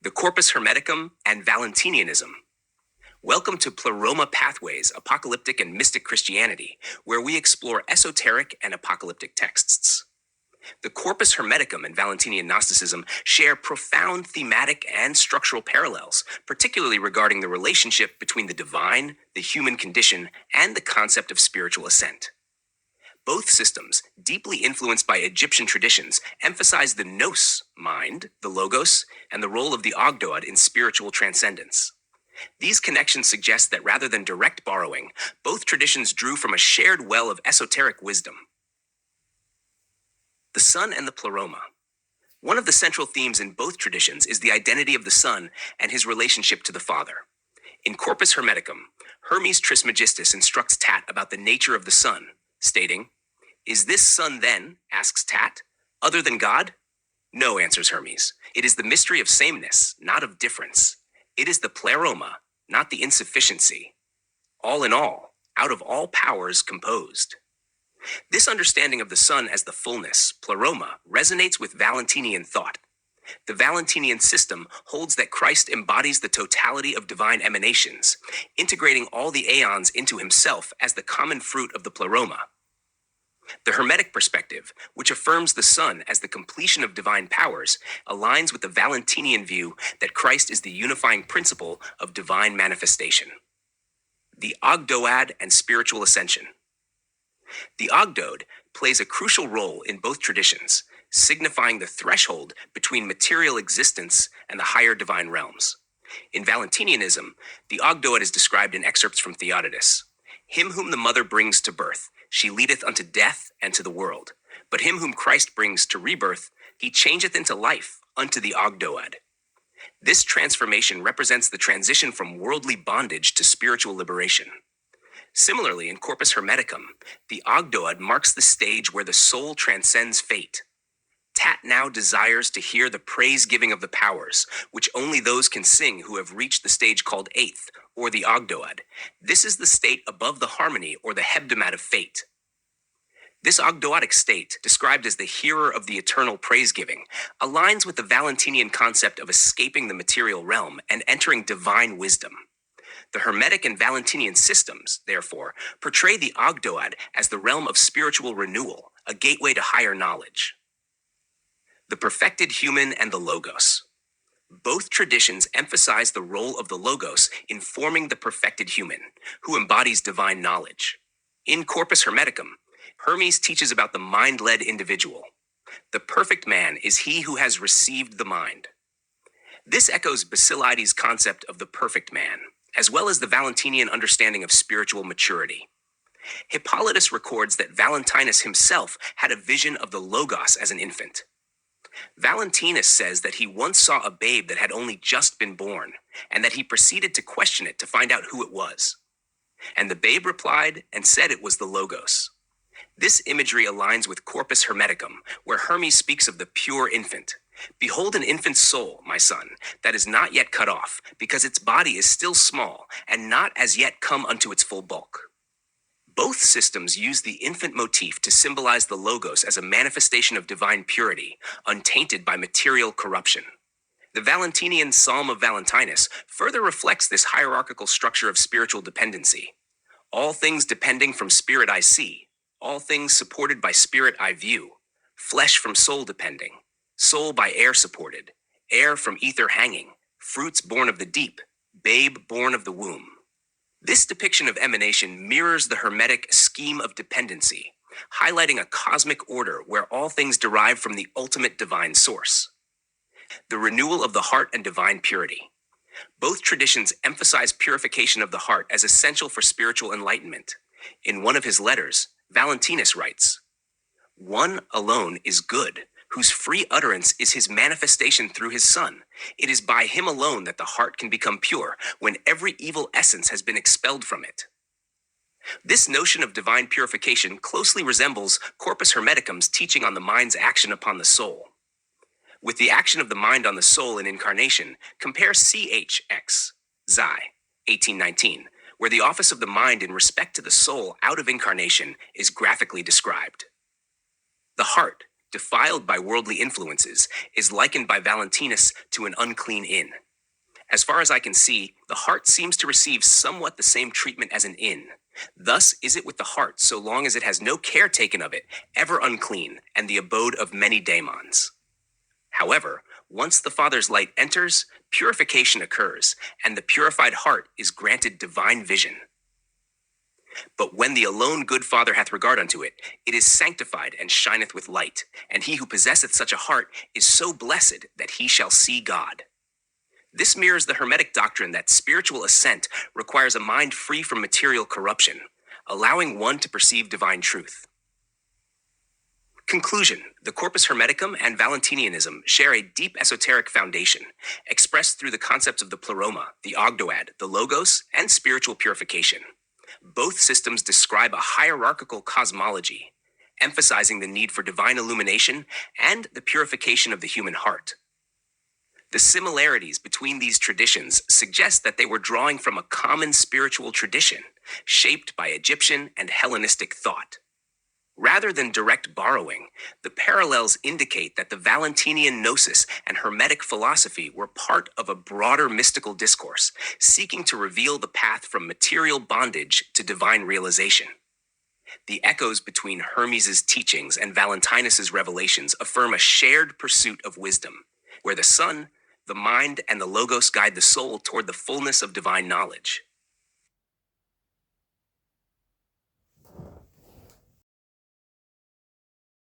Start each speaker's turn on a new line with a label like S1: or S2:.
S1: the Corpus Hermeticum and Valentinianism. Welcome to Pleroma Pathways, Apocalyptic and Mystic Christianity, where we explore esoteric and apocalyptic texts. The Corpus Hermeticum and Valentinian Gnosticism share profound thematic and structural parallels, particularly regarding the relationship between the divine, the human condition, and the concept of spiritual ascent. Both systems, deeply influenced by Egyptian traditions, emphasize the Nous, mind, the Logos, and the role of the Ogdoad in spiritual transcendence. These connections suggest that rather than direct borrowing, both traditions drew from a shared well of esoteric wisdom. The Sun and the Pleroma. One of the central themes in both traditions is the identity of the Sun and his relationship to the Father. In Corpus Hermeticum, Hermes Trismegistus instructs Tat about the nature of the Sun, stating, "Is this Sun then," asks Tat, "other than God?" "No," answers Hermes. "It is the mystery of sameness, not of difference. It is the Pleroma, not the insufficiency. All in all, out of all powers composed." This understanding of the Sun as the fullness, Pleroma, resonates with Valentinian thought. The Valentinian system holds that Christ embodies the totality of divine emanations, integrating all the aeons into himself as the common fruit of the Pleroma. The Hermetic perspective, which affirms the Sun as the completion of divine powers, aligns with the Valentinian view that Christ is the unifying principle of divine manifestation. The Ogdoad and spiritual ascension. The Ogdoad plays a crucial role in both traditions, signifying the threshold between material existence and the higher divine realms. In Valentinianism, the Ogdoad is described in excerpts from Theodotus. "Him whom the mother brings to birth, she leadeth unto death and to the world. But him whom Christ brings to rebirth, he changeth into life unto the Ogdoad." This transformation represents the transition from worldly bondage to spiritual liberation. Similarly, in Corpus Hermeticum, the Ogdoad marks the stage where the soul transcends fate. Tat now desires to hear the praise-giving of the powers, which only those can sing who have reached the stage called eighth, or the Ogdoad. This is the state above the harmony or the hebdomat of fate. This Ogdoadic state, described as the hearer of the eternal praise-giving, aligns with the Valentinian concept of escaping the material realm and entering divine wisdom. The Hermetic and Valentinian systems, therefore, portray the Ogdoad as the realm of spiritual renewal, a gateway to higher knowledge. The perfected human and the Logos. Both traditions emphasize the role of the Logos in forming the perfected human, who embodies divine knowledge. In Corpus Hermeticum, Hermes teaches about the mind-led individual. The perfect man is he who has received the mind. This echoes Basilides' concept of the perfect man, as well as the Valentinian understanding of spiritual maturity. Hippolytus records that Valentinus himself had a vision of the Logos as an infant. Valentinus says that he once saw a babe that had only just been born, and that he proceeded to question it to find out who it was. And the babe replied and said it was the Logos. This imagery aligns with Corpus Hermeticum, where Hermes speaks of the pure infant. "Behold an infant's soul, my son, that is not yet cut off, because its body is still small, and not as yet come unto its full bulk." Both systems use the infant motif to symbolize the Logos as a manifestation of divine purity, untainted by material corruption. The Valentinian Psalm of Valentinus further reflects this hierarchical structure of spiritual dependency. "All things depending from spirit I see, all things supported by spirit I view, flesh from soul depending, soul by air supported, air from ether hanging, fruits born of the deep, babe born of the womb." This depiction of emanation mirrors the Hermetic scheme of dependency, highlighting a cosmic order where all things derive from the ultimate divine source. The renewal of the heart and divine purity. Both traditions emphasize purification of the heart as essential for spiritual enlightenment. In one of his letters, Valentinus writes, "One alone is good, whose free utterance is his manifestation through his Son. It is by him alone that the heart can become pure, when every evil essence has been expelled from it." This notion of divine purification closely resembles Corpus Hermeticum's teaching on the mind's action upon the soul. With the action of the mind on the soul in incarnation, compare CHX, Zai, 1819, where the office of the mind in respect to the soul out of incarnation is graphically described. The heart, defiled by worldly influences, is likened by Valentinus to an unclean inn. As far as I can see, the heart seems to receive somewhat the same treatment as an inn. Thus is it with the heart, so long as it has no care taken of it, ever unclean, and the abode of many daemons. However, once the Father's light enters, purification occurs, and the purified heart is granted divine vision. But when the alone good Father hath regard unto it, it is sanctified and shineth with light, and he who possesseth such a heart is so blessed that he shall see God. This mirrors the Hermetic doctrine that spiritual ascent requires a mind free from material corruption, allowing one to perceive divine truth. Conclusion: the Corpus Hermeticum and Valentinianism share a deep esoteric foundation, expressed through the concepts of the Pleroma, the Ogdoad, the Logos, and spiritual purification. Both systems describe a hierarchical cosmology, emphasizing the need for divine illumination and the purification of the human heart. The similarities between these traditions suggest that they were drawing from a common spiritual tradition, shaped by Egyptian and Hellenistic thought. Rather than direct borrowing, the parallels indicate that the Valentinian Gnosis and Hermetic philosophy were part of a broader mystical discourse, seeking to reveal the path from material bondage to divine realization. The echoes between Hermes' teachings and Valentinus' revelations affirm a shared pursuit of wisdom, where the sun, the mind, and the Logos guide the soul toward the fullness of divine knowledge.